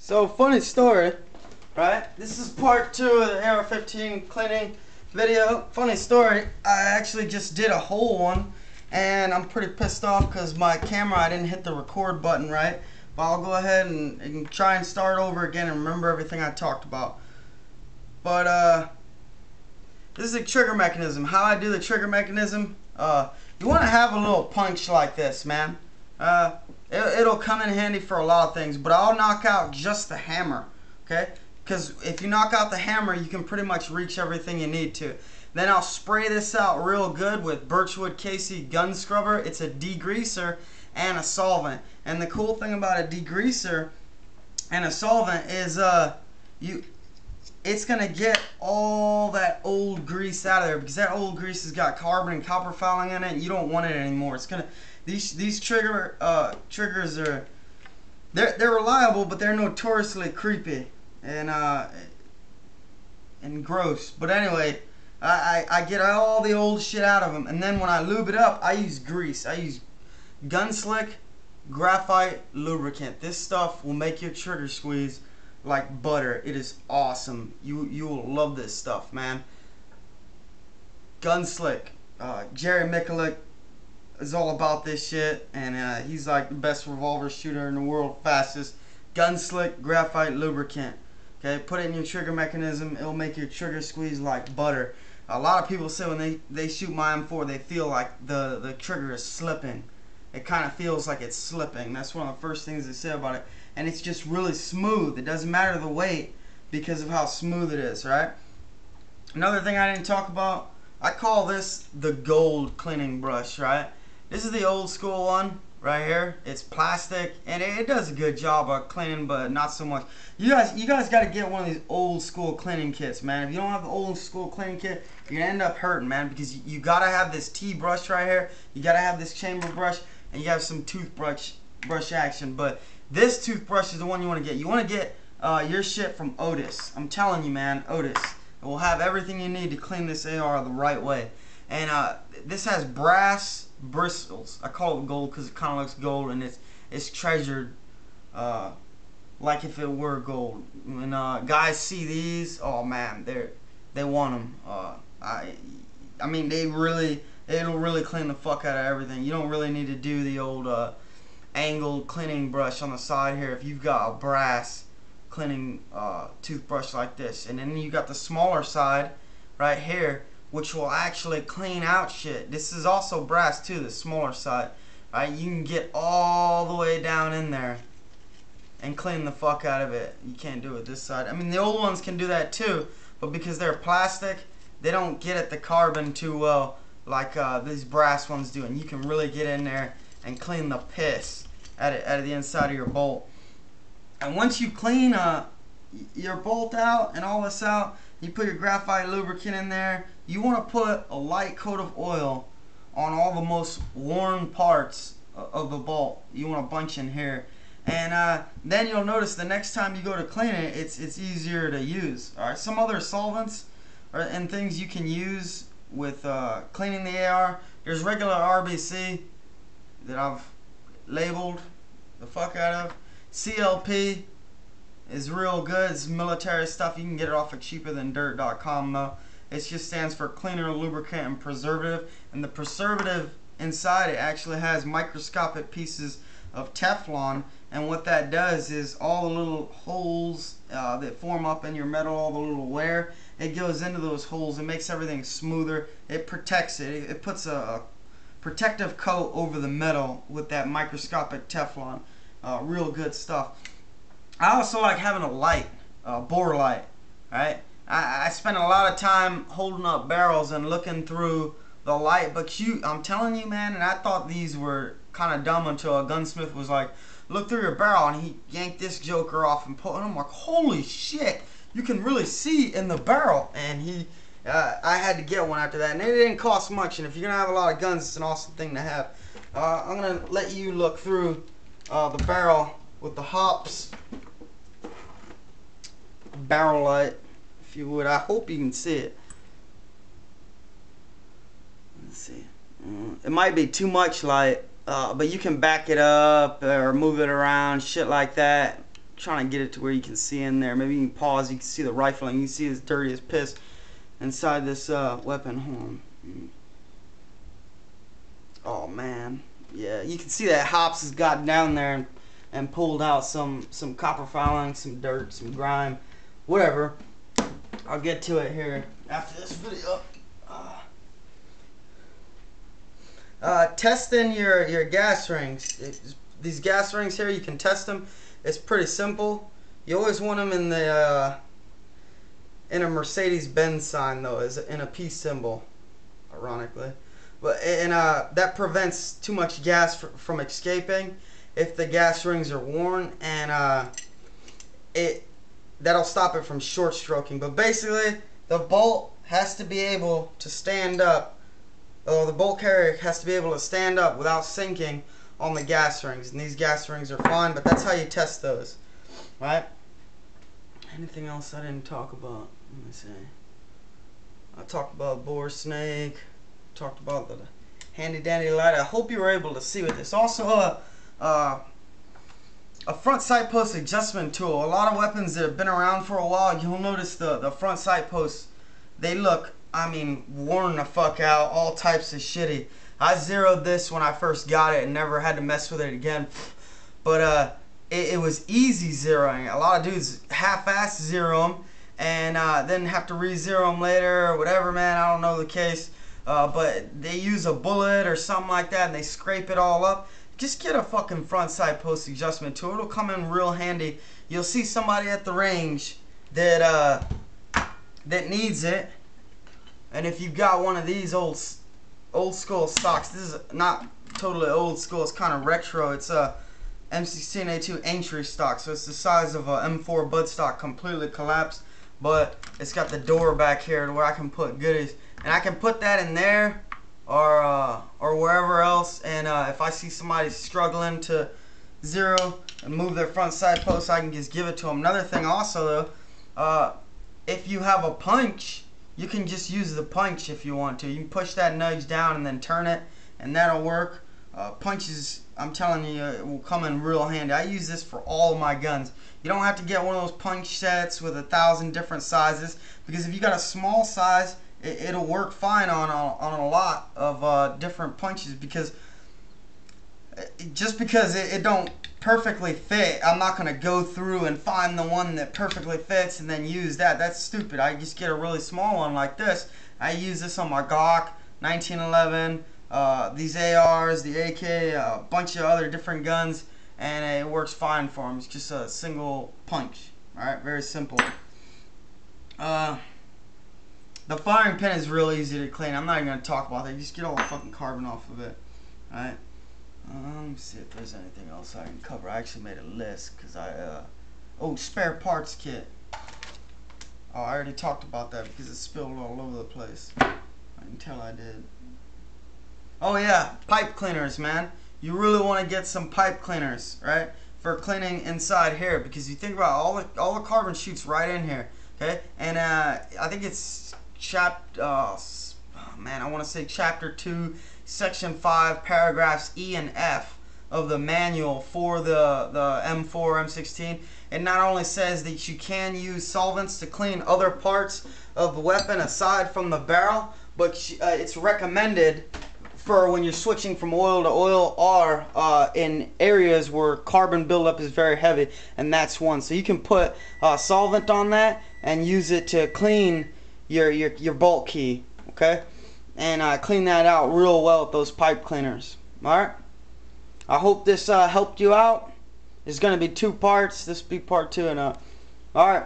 So, funny story, right? This is part 2 of the Ar-15 cleaning video. Funny story, I actually just did a whole one, and I'm pretty pissed off because my camera, I didn't hit the record button right. But I'll go ahead and try and start over again and remember everything I talked about. But, this is a trigger mechanism. How I do the trigger mechanism, you want to have a little punch like this, man. It'll come in handy for a lot of things, but I'll knock out just the hammer, okay? Because if you knock out the hammer, you can pretty much reach everything you need to. Then I'll spray this out real good with Birchwood Casey gun scrubber. It's a degreaser and a solvent. And the cool thing about a degreaser and a solvent is it's gonna get all that old grease out of there, because that old grease has got carbon and copper fouling in it, and you don't want it anymore. It's gonna these triggers are they're reliable, but they're notoriously creepy and gross. But anyway, I get all the old shit out of them, and then when I lube it up, I use grease. I use Gunslick graphite lubricant. This stuff will make your trigger squeeze like butter. It is awesome. You will love this stuff, man. Gunslick. Jerry Mikulek is all about this shit, and he's like the best revolver shooter in the world, fastest. Gunslick graphite lubricant. Okay, put it in your trigger mechanism. It'll make your trigger squeeze like butter. A lot of people say when they shoot my M4, they feel like the trigger is slipping. It kind of feels like it's slipping. That's one of the first things they say about it. And it's just really smooth. It doesn't matter the weight because of how smooth it is, right? Another thing I didn't talk about, I call this the gold cleaning brush, right? This is the old school one right here. It's plastic, and it does a good job of cleaning, but not so much. You guys got to get one of these old school cleaning kits, man. If you don't have the old school cleaning kit, you're gonna end up hurting, man, because you gotta have this T brush right here. You gotta have this chamber brush, and you have some toothbrush action. But this toothbrush is the one you want to get. You want to get your shit from Otis. I'm telling you, man, Otis. It will have everything you need to clean this AR the right way. And this has brass bristles. I call it gold because it kind of looks gold, and it's treasured like if it were gold. When guys see these, oh man, they want them. I mean, it'll really clean the fuck out of everything. You don't really need to do the old angled cleaning brush on the side here if you've got a brass cleaning toothbrush like this. And then you got the smaller side right here, which will actually clean out shit. This is also brass too, the smaller side, right? You can get all the way down in there and clean the fuck out of it. You can't do it this side. I mean, the old ones can do that too, but because they're plastic, they don't get at the carbon too well like these brass ones do, and you can really get in there and clean the piss out of the inside of your bolt. And once you clean your bolt out and all this out, you put your graphite lubricant in there. You want to put a light coat of oil on all the most worn parts of the bolt. You want a bunch in here, and then you'll notice the next time you go to clean it, it's easier to use. All right, some other solvents and things you can use with cleaning the AR. There's regular RBC that I've labeled the fuck out of. CLP is real good. It's military stuff. You can get it off of cheaperthandirt.com though. It just stands for cleaner, lubricant, and preservative. And the preservative inside it actually has microscopic pieces of Teflon. And what that does is all the little holes that form up in your metal, all the little wear, it goes into those holes. It makes everything smoother. It protects it. It puts a protective coat over the metal with that microscopic Teflon. Real good stuff. I also like having a light, bore light, right? I spend a lot of time holding up barrels and looking through the light, but I'm telling you, man, and I thought these were kind of dumb until a gunsmith was like, look through your barrel, and he yanked this joker off and pulled it. I'm like, holy shit, you can really see in the barrel. And I had to get one after that, and it didn't cost much, and if you're gonna have a lot of guns, it's an awesome thing to have. I'm gonna let you look through the barrel with the hops barrel light, if you would. I hope you can see it. Let's see. It might be too much light, but you can back it up or move it around, shit like that. trying to get it to where you can see in there. Maybe you can pause. You can see the rifling. You can see it's dirty as piss inside this weapon. Hold on. Oh man, yeah. You can see that Hops has gotten down there and pulled out some copper filing, some dirt, some grime, whatever. I'll get to it here after this video. Testing your gas rings. These gas rings here, you can test them. It's pretty simple. You always want them in the in a Mercedes-Benz sign though, is in a peace symbol, ironically. But that prevents too much gas from escaping if the gas rings are worn, and that'll stop it from short stroking. But basically, the bolt has to be able to stand up. The bolt carrier has to be able to stand up without sinking on the gas rings, and these gas rings are fine, but that's how you test those, right? Anything else I didn't talk about? Let me see. I talked about bore snake, talked about the handy dandy light. I hope you were able to see with this. Also a front sight post adjustment tool. A lot of weapons that have been around for a while, you'll notice the front sight posts, they look, I mean, worn the fuck out, all types of shitty. I zeroed this when I first got it and never had to mess with it again. But it was easy zeroing. A lot of dudes half-ass zero them and then have to re-zero them later or whatever, man. I don't know the case. But they use a bullet or something like that and they scrape it all up. Just get a fucking front side post adjustment tool. It'll come in real handy. You'll see somebody at the range that needs it. And if you've got one of these old school stocks, this is not totally old school, it's kind of retro. It's a M16A2 entry stock, so it's the size of a M4 bud stock, completely collapsed, but it's got the door back here where I can put goodies, and I can put that in there or wherever else. And if I see somebody struggling to zero and move their front side post, I can just give it to them. Another thing also though, if you have a punch, you can just use the punch if you want to. You can push that nudge down and then turn it, and that'll work. Punches, I'm telling you, it will come in real handy. I use this for all of my guns. You don't have to get one of those punch sets with 1,000 different sizes, because if you got a small size, it'll work fine on a lot of different punches. Because just because it don't perfectly fit, I'm not going to go through and find the one that perfectly fits and then use that. That's stupid. I just get a really small one like this. I use this on my Glock 1911, these ARs, the AK, a bunch of other different guns, and it works fine for them. It's just a single punch. Alright, very simple. The firing pin is real easy to clean. I'm not even going to talk about that. You just get all the fucking carbon off of it. Alright. Let me see if there's anything else I can cover. I actually made a list because oh, spare parts kit. Oh, I already talked about that because it's spilled all over the place. I can tell I did. Oh yeah, pipe cleaners, man. You really want to get some pipe cleaners, right? For cleaning inside here, because you think about all the carbon shoots right in here, okay? And I think it's man, I want to say chapter 2, section 5, paragraphs E and F of the manual for the M4 M16. It not only says that you can use solvents to clean other parts of the weapon aside from the barrel, but it's recommended for when you're switching from oil to oil or in areas where carbon buildup is very heavy, and that's one. So you can put solvent on that and use it to clean your bolt key, okay? And clean that out real well with those pipe cleaners. Alright? I hope this helped you out. There's going to be 2 parts. This will be part 2. And alright.